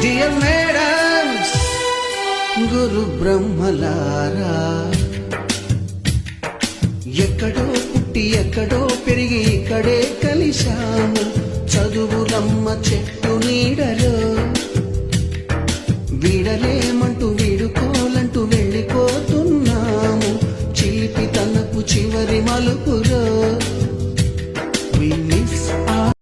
Dear madams, గురు బ్రహ్మలారా, ఎక్కడో పుట్టి ఎక్కడో పెరిగి ఇక్కడే కలిశాము చదువులమ్మ చెట్టు నీడలో. వీడలేమంటూ వీడుకోలంటూ వెళ్ళిపోతున్నాము చిలిపి తనపు చివరి మలుపు